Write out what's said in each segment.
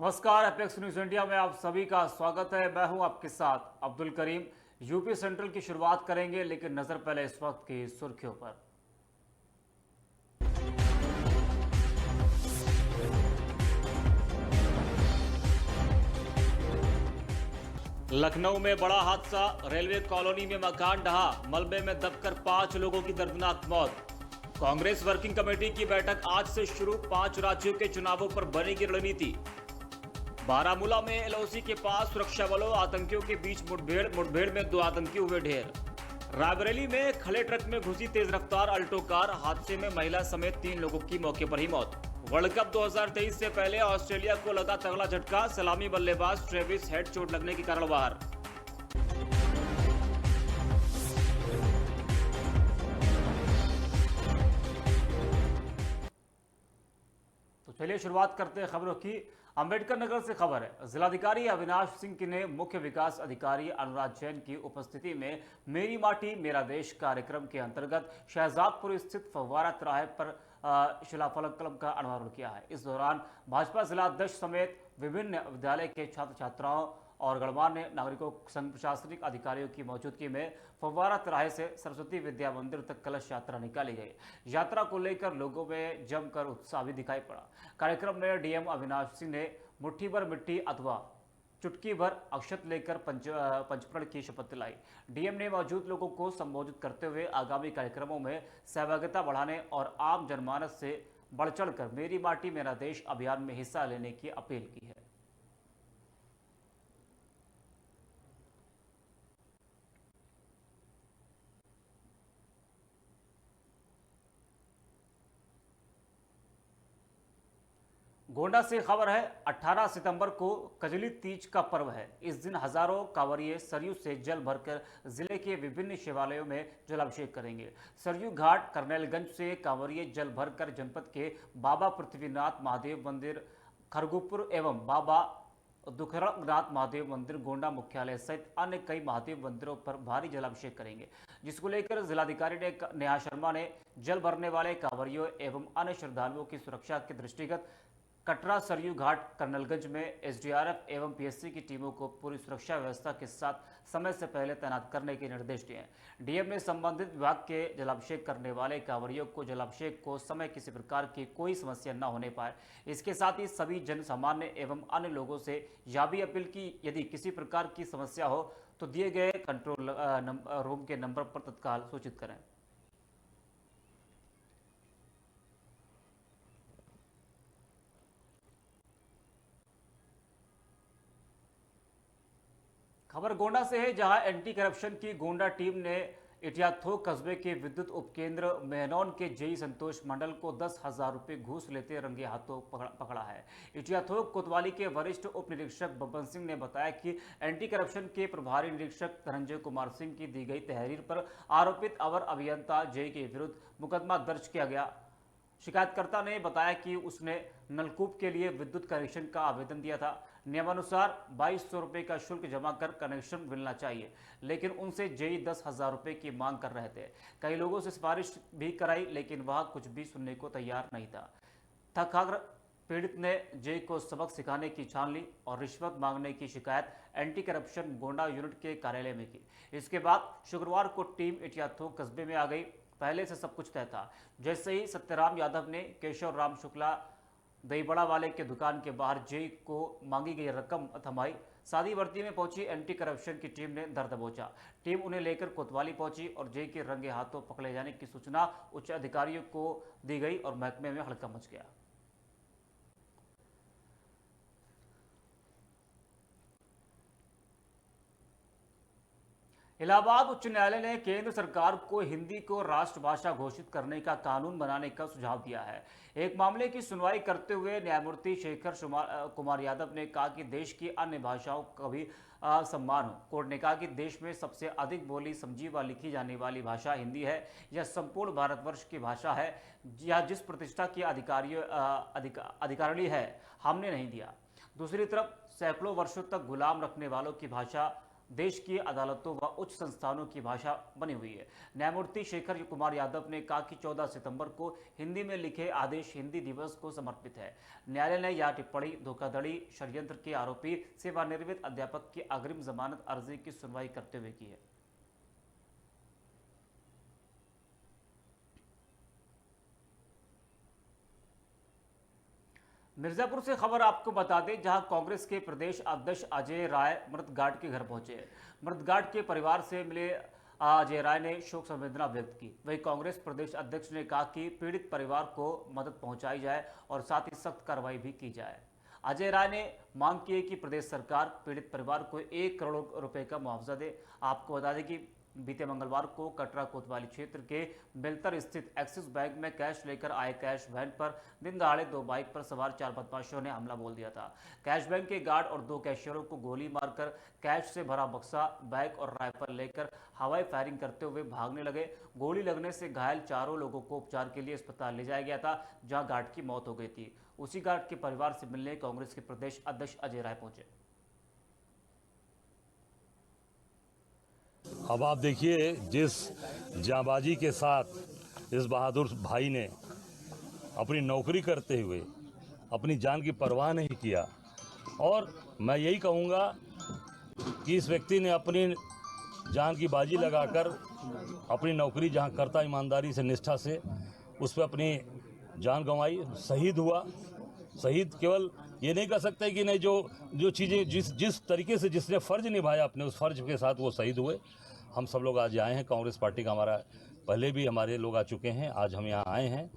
नमस्कार, apex news India में आप सभी का स्वागत है। मैं हूं आपके साथ अब्दुल करीम। यूपी सेंट्रल की शुरुआत करेंगे, लेकिन नजर पहले इस वक्त की सुर्खियों पर। लखनऊ में बड़ा हादसा, रेलवे कॉलोनी में मकान ढहा, मलबे में दबकर 5 लोगों की दर्दनाक मौत। कांग्रेस वर्किंग कमेटी की बैठक आज से शुरू, 5 राज्यों के चुनावों पर बनेगी रणनीति। बारामूला में एलओसी के पास सुरक्षा बलों आतंकियों के बीच मुठभेड़ में 2 आतंकी हुए ढेर। रायबरेली में खड़े ट्रक में घुसी तेज रफ्तार अल्टो कार, हादसे में महिला समेत 3 लोगों की मौके पर ही मौत। वर्ल्ड कप 2023 से पहले ऑस्ट्रेलिया को लगा तगड़ा झटका, सलामी बल्लेबाज ट्रेविस हेड चोट लगने के कारण बाहर। तो चलिए शुरुआत करते हैं खबरों की। अंबेडकर नगर से खबर है। जिलाधिकारी अविनाश सिंह ने मुख्य विकास अधिकारी अनुराग जैन की उपस्थिति में मेरी माटी मेरा देश कार्यक्रम के अंतर्गत शहजादपुर स्थित फव्वारा तिराहे पर शिलाफलक का अनावरण किया है। इस दौरान भाजपा जिलाध्यक्ष समेत विभिन्न विद्यालय के छात्र छात्राओं और गणमान्य नागरिकों संघ प्रशासनिक अधिकारियों की मौजूदगी में फव्वारा तिराहे से सरस्वती विद्या मंदिर तक कलश यात्रा निकाली गई। यात्रा को लेकर लोगों में जमकर उत्साह भी दिखाई पड़ा। कार्यक्रम में डीएम अविनाश सिंह ने मुट्ठी भर मिट्टी अथवा चुटकी भर अक्षत लेकर पंचप्रण की शपथ दिलाई। डीएम ने मौजूद लोगों को संबोधित करते हुए आगामी कार्यक्रमों में सहभागिता बढ़ाने और आम जनमानस से बढ़ चढ़कर मेरी माटी मेरा देश अभियान में हिस्सा लेने की अपील की है। गोंडा से खबर है। 18 सितंबर को कजली तीज का पर्व है। इस दिन हजारों कांवरिये सरयू से जल भरकर जिले के विभिन्न शिवालयों में जलाभिषेक करेंगे। सरयू घाट करनेलगंज से कांवरिये जल भरकर जनपद के बाबा पृथ्वीनाथ महादेव मंदिर, खरगुपुर एवं बाबा दुखरानाथ महादेव मंदिर, गोंडा मुख्यालय सहित अन्य कई महादेव मंदिरों पर भारी जलाभिषेक करेंगे, जिसको लेकर जिलाधिकारी नेहा शर्मा ने जल भरने वाले कांवरियों एवं अन्य श्रद्धालुओं की सुरक्षा के दृष्टिगत कटरा सरयू घाट कर्नलगंज में एसडीआरएफ एवं पीएससी की टीमों को पूरी सुरक्षा व्यवस्था के साथ समय से पहले तैनात करने के निर्देश दिए हैं। डीएम ने संबंधित विभाग के जलाभिषेक करने वाले कांवरियों को जलाभिषेक को समय किसी प्रकार की कोई समस्या न होने पाए, इसके साथ ही सभी जन सामान्य एवं अन्य लोगों से यह भी अपील की यदि किसी प्रकार की समस्या हो तो दिए गए कंट्रोल रूम के नंबर पर तत्काल सूचित करें। खबर गोंडा से है, जहां एंटी करप्शन की गोंडा टीम ने इटियाथोक कस्बे के विद्युत उपकेंद्र मेहनौन के जेई संतोष मंडल को 10,000 रुपये घूस लेते रंगे हाथों पकड़ा है। इटियाथोक कोतवाली के वरिष्ठ उप निरीक्षक बब्बन सिंह ने बताया कि एंटी करप्शन के प्रभारी निरीक्षक धनंजय कुमार सिंह की दी गई तहरीर पर आरोपित अवर अभियंता जेई के विरुद्ध मुकदमा दर्ज किया गया। शिकायतकर्ता ने बताया कि उसने नलकूप के लिए विद्युत कनेक्शन का आवेदन दिया था। नियमानुसार 2200 रुपये का शुल्क जमा कर कनेक्शन मिलना चाहिए, लेकिन उनसे जेई 10,000 रुपये की मांग कर रहे थे। कई लोगों से सिफारिश भी कराई, लेकिन वह कुछ भी सुनने को तैयार नहीं था। थकाकर पीड़ित ने जेई को सबक सिखाने की ठान ली और रिश्वत मांगने की शिकायत एंटी करप्शन गोंडा यूनिट के कार्यालय में की। इसके बाद शुक्रवार को टीम इटियाथोक कस्बे में आ गई। पहले से सब कुछ तय था। जैसे ही सत्यराम यादव ने केशव राम शुक्ला दहीबड़ा वाले के दुकान के बाहर जेई को मांगी गई रकम थमाई, सादी वर्दी में पहुंची एंटी करप्शन की टीम ने दर दबोचा। टीम उन्हें लेकर कोतवाली पहुंची और जेई के रंगे हाथों पकड़े जाने की सूचना उच्च अधिकारियों को दी गई और महकमे में हड़कंप मच गया। इलाहाबाद उच्च न्यायालय ने केंद्र सरकार को हिंदी को राष्ट्रभाषा घोषित करने का कानून बनाने का सुझाव दिया है। एक मामले की सुनवाई करते हुए न्यायमूर्ति शेखर कुमार यादव ने कहा कि देश की अन्य भाषाओं का भी सम्मान हो। कोर्ट ने कहा कि देश में सबसे अधिक बोली, समझी व लिखी जाने वाली भाषा हिंदी है। यह संपूर्ण भारतवर्ष की भाषा है। यह जिस प्रतिष्ठा की अधिकारिणी है, हमने नहीं दिया। दूसरी तरफ सैकड़ों वर्षों तक गुलाम रखने वालों की भाषा देश की अदालतों व उच्च संस्थानों की भाषा बनी हुई है। न्यायमूर्ति शेखर कुमार यादव ने कहा कि 14 सितंबर को हिंदी में लिखे आदेश हिंदी दिवस को समर्पित है। न्यायालय ने यह टिप्पणी धोखाधड़ी षड्यंत्र के आरोपी सेवानिवृत्त अध्यापक की अग्रिम जमानत अर्जी की सुनवाई करते हुए की है। मिर्जापुर से खबर आपको बता दें, जहां कांग्रेस के प्रदेश अध्यक्ष अजय राय मृतगाट के घर पहुंचे। मृतगाट के परिवार से मिले अजय राय ने शोक संवेदना व्यक्त की। वहीं कांग्रेस प्रदेश अध्यक्ष ने कहा कि पीड़ित परिवार को मदद पहुंचाई जाए और साथ ही सख्त कार्रवाई भी की जाए। अजय राय ने मांग की है कि प्रदेश सरकार पीड़ित परिवार को 1 करोड़ रुपए का मुआवजा दे। आपको बता दें कि बीते मंगलवार को कटरा कोतवाली क्षेत्र के बेलतर स्थित एक्सिस बैंक में कैश लेकर आए कैश वैन पर दिन दहाड़े 2 बाइक पर सवार 4 बदमाशों ने हमला बोल दिया था। कैश बैंक के गार्ड और 2 कैशियरों को गोली मारकर कैश से भरा बक्सा, बैग और राइफल लेकर हवाई फायरिंग करते हुए भागने लगे। गोली लगने से घायल चारों लोगों को उपचार के लिए अस्पताल ले जाया गया था, जहां गार्ड की मौत हो गई थी। उसी गार्ड के परिवार से मिलने कांग्रेस के प्रदेश अध्यक्ष अजय राय पहुंचे। अब आप देखिए, जिस जांबाजी के साथ इस बहादुर भाई ने अपनी नौकरी करते हुए अपनी जान की परवाह नहीं किया, और मैं यही कहूँगा कि इस व्यक्ति ने अपनी जान की बाजी लगाकर अपनी नौकरी जहाँ करता ईमानदारी से, निष्ठा से, उस पर अपनी जान गंवाई, शहीद हुआ। शहीद केवल ये नहीं कह सकते कि नहीं, जो चीज़ें जिस तरीके से जिसने फ़र्ज निभाया अपने, उस फ़र्ज के साथ वो शहीद हुए। हम सब लोग आज आए हैं, कांग्रेस पार्टी का हमारा पहले भी हमारे लोग आ चुके हैं, आज हम यहाँ आए हैं।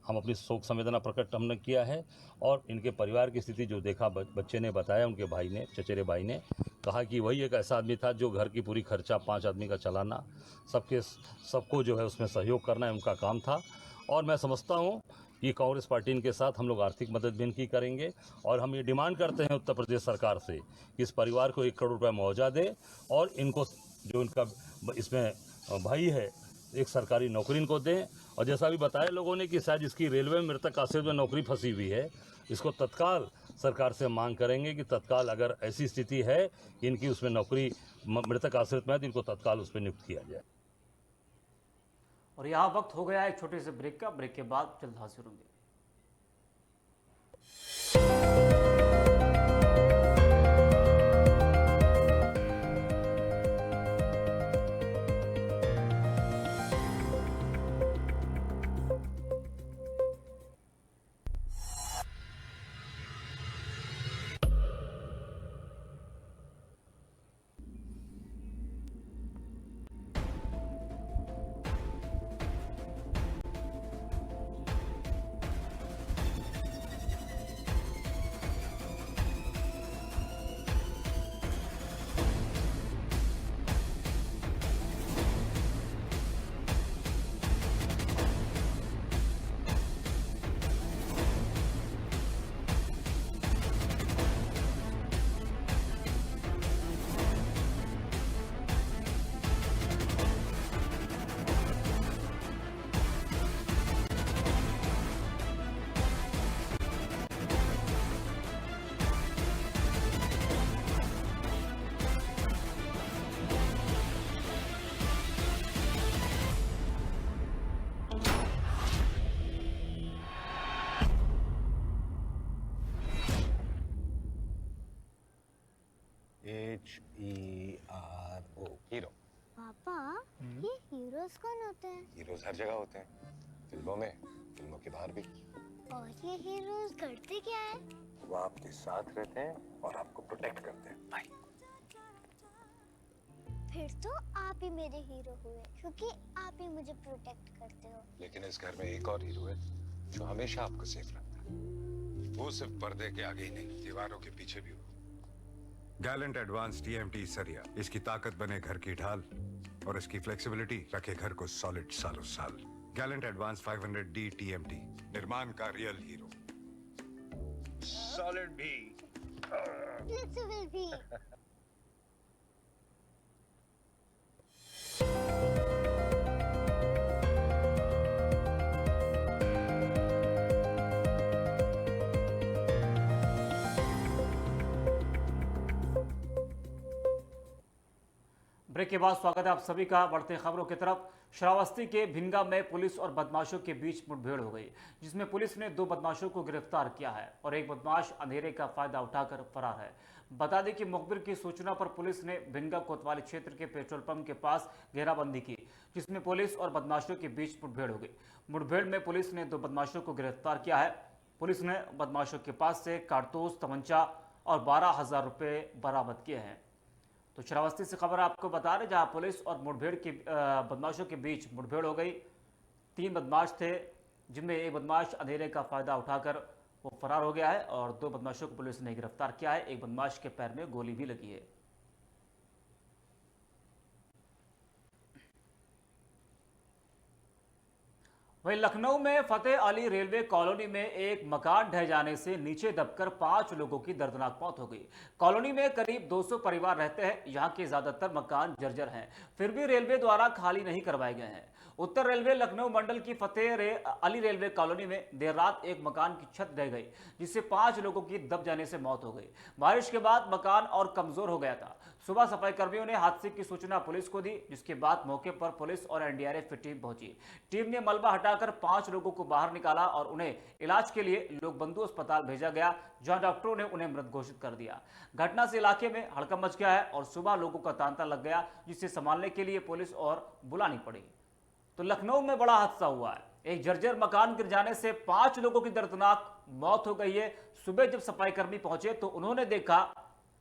हम अपनी शोक संवेदना प्रकट हमने किया है, और इनके परिवार की स्थिति जो देखा, बच्चे ने बताया, उनके भाई ने, चचेरे भाई ने कहा कि वही एक ऐसा आदमी था जो घर की पूरी खर्चा 5 आदमी का चलाना, सबको जो है उसमें सहयोग करना उनका काम था। और मैं समझता हूँ कि कांग्रेस पार्टी इनके साथ हम लोग आर्थिक मदद भी इनकी करेंगे, और हम ये डिमांड करते हैं उत्तर प्रदेश सरकार से कि इस परिवार को 1 करोड़ रुपये मुआवजा दे, और इनको जो इनका इसमें भाई है, एक सरकारी नौकरी इनको दें। और जैसा भी बताया लोगों ने कि शायद इसकी रेलवे में मृतक आश्रित में नौकरी फंसी हुई है, इसको तत्काल सरकार से मांग करेंगे कि तत्काल अगर ऐसी स्थिति है इनकी उसमें नौकरी मृतक आश्रित में है तो इनको तत्काल उस पर नियुक्त किया जाए। और यहाँ वक्त हो गया एक छोटे से ब्रेक का। ब्रेक के बाद जल्द हाजिर होंगे। HERO hero. पापा, ये हीरोज कौन होते हैं? हीरोज हर जगह होते हैं, फिल्मों में, फिल्मों के बाहर भी। और ये हीरोज करते क्या है? वो आपके साथ रहते हैं और आपको प्रोटेक्ट करते हैं भाई। फिर तो आप ही मेरे हीरो हुए, क्योंकि आप ही मुझे प्रोटेक्ट करते हो। लेकिन इस घर में एक और हीरो है जो हमेशा आपको सेफ रखता है। वो सिर्फ पर्दे के आगे ही नहीं, दीवारों के पीछे भी हो। गैलेंट एडवांस TMT सरिया, इसकी ताकत बने घर की ढाल और इसकी फ्लेक्सिबिलिटी रखे घर को सॉलिड सालों साल। गैलेंट एडवांस 500D TMT, निर्माण का रियल हीरो। सॉलिड भी, फ्लेक्सिबल भी। ब्रेक के बाद स्वागत है आप सभी का। बढ़ते खबरों की तरफ। श्रावस्ती के भिनगा में पुलिस और बदमाशों के बीच मुठभेड़ हो गई, जिसमें पुलिस ने 2 बदमाशों को गिरफ्तार किया है और एक बदमाश अंधेरे का फायदा उठाकर फरार है। बता दें कि मुखबिर की सूचना पर पुलिस ने भिनगा कोतवाली क्षेत्र के पेट्रोल पंप के पास घेराबंदी की, जिसमें पुलिस और बदमाशों के बीच मुठभेड़ हो गई। मुठभेड़ में पुलिस ने 2 बदमाशों को गिरफ्तार किया है। पुलिस ने बदमाशों के पास से कारतूस, तमंचा और 12,000 रुपये बरामद किए हैं। तो श्रावस्ती से खबर आपको बता रहे, जहां पुलिस और बदमाशों के बीच मुठभेड़ हो गई। 3 बदमाश थे, जिनमें एक बदमाश अंधेरे का फायदा उठाकर वो फरार हो गया है और 2 बदमाशों को पुलिस ने गिरफ्तार किया है। एक बदमाश के पैर में गोली भी लगी है। वहीं लखनऊ में फतेह अली रेलवे कॉलोनी में एक मकान ढह जाने से नीचे दबकर 5 लोगों की दर्दनाक मौत हो गई। कॉलोनी में करीब 200 परिवार रहते हैं। यहां के ज्यादातर मकान जर्जर हैं, फिर भी रेलवे द्वारा खाली नहीं करवाए गए हैं। उत्तर रेलवे लखनऊ मंडल की फतेह अली रेलवे कॉलोनी में देर रात एक मकान की छत ढह गई, जिससे 5 लोगों की दब जाने से मौत हो गई। बारिश के बाद मकान और कमजोर हो गया था। सुबह सफाई कर्मियों ने हादसे की सूचना पुलिस को दी, जिसके बाद मौके पर पुलिस और एनडीआरएफ की टीम पहुंची। टीम ने मलबा हटाकर 5 लोगों को बाहर निकाला और उन्हें इलाज के लिए लोकबंधु अस्पताल भेजा गया, जहां डॉक्टरों ने उन्हें मृत घोषित कर दिया। घटना से इलाके में हड़कंप मच गया है और सुबह लोगों का तांता लग गया, जिसे संभालने के लिए पुलिस और बुलानी पड़ी। तो लखनऊ में बड़ा हादसा हुआ है। एक जर्जर मकान गिर जाने से 5 लोगों की दर्दनाक मौत हो गई है। सुबह जब सफाई कर्मी पहुंचे तो उन्होंने देखा,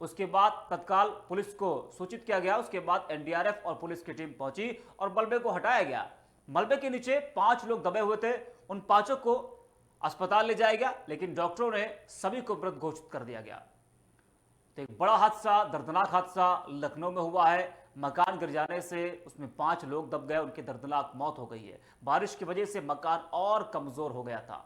उसके बाद तत्काल पुलिस को सूचित किया गया। उसके बाद एनडीआरएफ और पुलिस की टीम पहुंची और मलबे को हटाया गया। मलबे के नीचे 5 लोग दबे हुए थे। उन 5 को अस्पताल ले जाया गया, लेकिन डॉक्टरों ने सभी को मृत घोषित कर दिया गया। तो एक बड़ा हादसा, दर्दनाक हादसा लखनऊ में हुआ है। मकान गिर जाने से उसमें 5 लोग दब गए, उनकी दर्दनाक मौत हो गई है। बारिश की वजह से मकान और कमजोर हो गया था।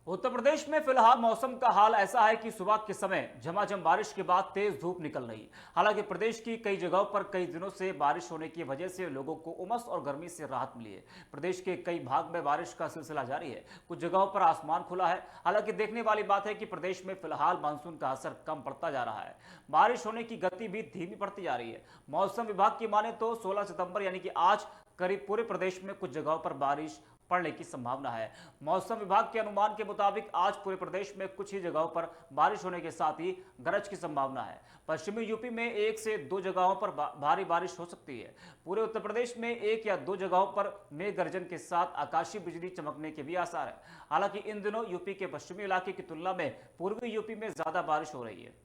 उत्तर प्रदेश में फिलहाल मौसम का हाल ऐसा है कि सुबह के समय झमाझम बारिश के बाद तेज धूप निकल रही। हालांकि प्रदेश की कई जगहों पर कई दिनों से बारिश होने की वजह से लोगों को उमस और गर्मी से राहत मिली है। प्रदेश के कई भाग में बारिश का सिलसिला जारी है। कुछ जगहों पर आसमान खुला है। हालांकि देखने वाली बात है कि प्रदेश में फिलहाल मानसून का असर कम पड़ता जा रहा है। बारिश होने की गति भी धीमी पड़ती जा रही है। मौसम विभाग की माने तो 16 सितंबर यानी कि आज करीब पूरे प्रदेश में कुछ जगहों पर बारिश पड़ने की संभावना है। मौसम विभाग के अनुमान के मुताबिक आज पूरे प्रदेश में कुछ ही जगहों पर बारिश होने के साथ ही गरज की संभावना है। पश्चिमी यूपी में 1 से 2 जगहों पर भारी बारिश हो सकती है। पूरे उत्तर प्रदेश में 1 या 2 जगहों पर मेघ गर्जन के साथ आकाशीय बिजली चमकने के भी आसार है। हालांकि इन दिनों यूपी के पश्चिमी इलाके की तुलना में पूर्वी यूपी में ज्यादा बारिश हो रही है।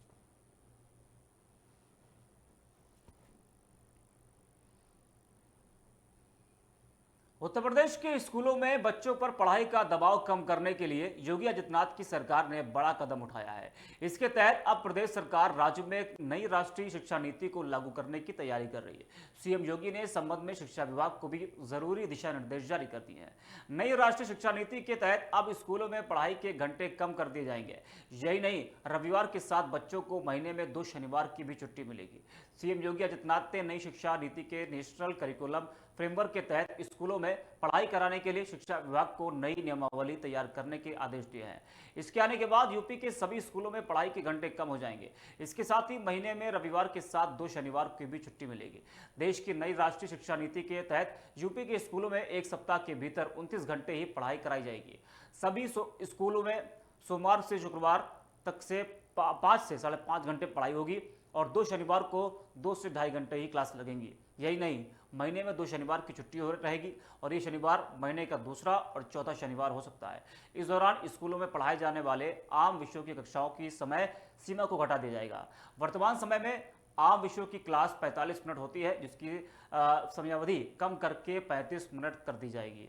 उत्तर प्रदेश के स्कूलों में बच्चों पर पढ़ाई का दबाव कम करने के लिए योगी आदित्यनाथ की सरकार ने बड़ा कदम उठाया है। इसके तहत अब प्रदेश सरकार राज्य में एक नई राष्ट्रीय शिक्षा नीति को लागू करने की तैयारी कर रही है। सीएम योगी ने इस संबंध में शिक्षा विभाग को भी जरूरी दिशा निर्देश जारी कर दिए हैं। नई राष्ट्रीय शिक्षा नीति के तहत अब स्कूलों में पढ़ाई के घंटे कम कर दिए जाएंगे। यही नहीं, रविवार के साथ बच्चों को महीने में 2 शनिवार की भी छुट्टी मिलेगी। सीएम योगी आदित्यनाथ ने नई शिक्षा नीति के नेशनल करिकुलम फ्रेमवर्क के तहत स्कूलों में पढ़ाई कराने के लिए शिक्षा विभाग को नई नियमावली तैयार करने के आदेश दिए हैं। इसके आने के बाद यूपी के सभी स्कूलों में पढ़ाई के घंटे कम हो जाएंगे। इसके साथ ही महीने में रविवार के साथ 2 शनिवार की भी छुट्टी मिलेगी। देश की नई राष्ट्रीय शिक्षा नीति के तहत यूपी के स्कूलों में एक सप्ताह के भीतर 29 घंटे ही पढ़ाई कराई जाएगी। सभी स्कूलों में सोमवार से शुक्रवार तक से 5 से 5.5 घंटे पढ़ाई होगी और 2 शनिवार को 2 से 2.5 घंटे ही क्लास लगेंगी। यही नहीं, महीने में 2 शनिवार की छुट्टी रहेगी और ये शनिवार महीने का दूसरा और चौथा शनिवार हो सकता है। इस दौरान स्कूलों में पढ़ाए जाने वाले आम विषयों की कक्षाओं की समय सीमा को घटा दिया जाएगा। वर्तमान समय में आम विषयों की क्लास 45 मिनट होती है, जिसकी समयावधि कम करके 35 मिनट कर दी जाएगी।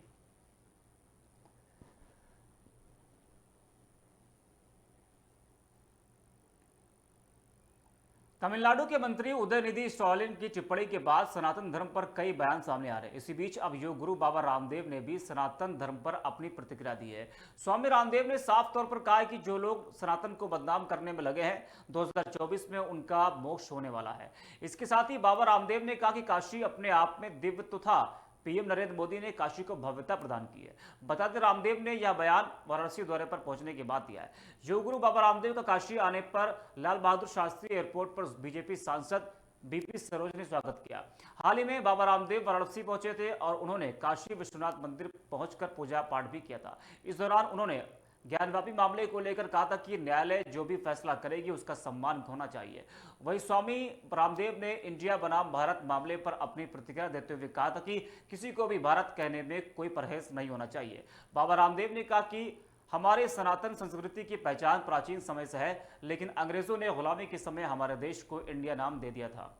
तमिलनाडु के मंत्री उदयनिधि स्टालिन की टिप्पणी के बाद सनातन धर्म पर कई बयान सामने आ रहे हैं। इसी बीच अब योग गुरु बाबा रामदेव ने भी सनातन धर्म पर अपनी प्रतिक्रिया दी है। स्वामी रामदेव ने साफ तौर पर कहा है कि जो लोग सनातन को बदनाम करने में लगे हैं, 2024 में उनका मोक्ष होने वाला है। इसके साथ ही बाबा रामदेव ने कहा कि काशी अपने आप में दिव्य तो था, पीएम नरेंद्र मोदी ने काशी को भव्यता प्रदान की है। बता दें, रामदेव ने यह बयान वाराणसी दौरे पर पहुंचने के बाद दिया है। योगगुरु बाबा रामदेव का काशी आने पर लाल बहादुर शास्त्री एयरपोर्ट पर बीजेपी सांसद बीपी सरोज ने स्वागत किया। हाल ही में बाबा रामदेव वाराणसी पहुंचे थे और उन्होंने काशी विश्वनाथ मंदिर पहुंचकर पूजा पाठ भी किया था। इस दौरान उन्होंने ज्ञानवापी मामले को लेकर कहा था कि न्यायालय जो भी फैसला करेगी उसका सम्मान होना चाहिए। वहीं स्वामी रामदेव ने इंडिया बनाम भारत मामले पर अपनी प्रतिक्रिया देते हुए कहा था कि किसी को भी भारत कहने में कोई परहेज नहीं होना चाहिए। बाबा रामदेव ने कहा कि हमारे सनातन संस्कृति की पहचान प्राचीन समय से है, लेकिन अंग्रेजों ने गुलामी के समय हमारे देश को इंडिया नाम दे दिया था।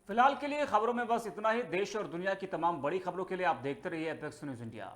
फिलहाल के लिए खबरों में बस इतना ही। देश और दुनिया की तमाम बड़ी खबरों के लिए आप देखते रहिए एपेक्स न्यूज इंडिया।